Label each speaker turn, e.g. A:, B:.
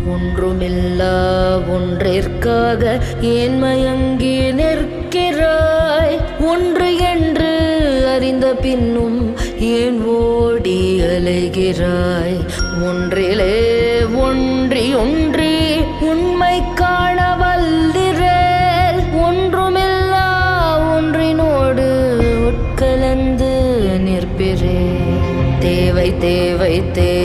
A: ஒன்றுமில்லா ஒன்றிற்காக ஏன் மயங்கி நிற்கிறாய்? ஒன்று என்று அறிந்த பின்னும் ஏன் ஓடி அலைகிறாய்? ஒன்றிலே ஒன்றி ஒன்றி உண்மை காண வல்லிரேல். ஒன்றுமில்லா ஒன்றினோடு உட்கலந்து நிற்பிரே. தேவை தேவை தேவை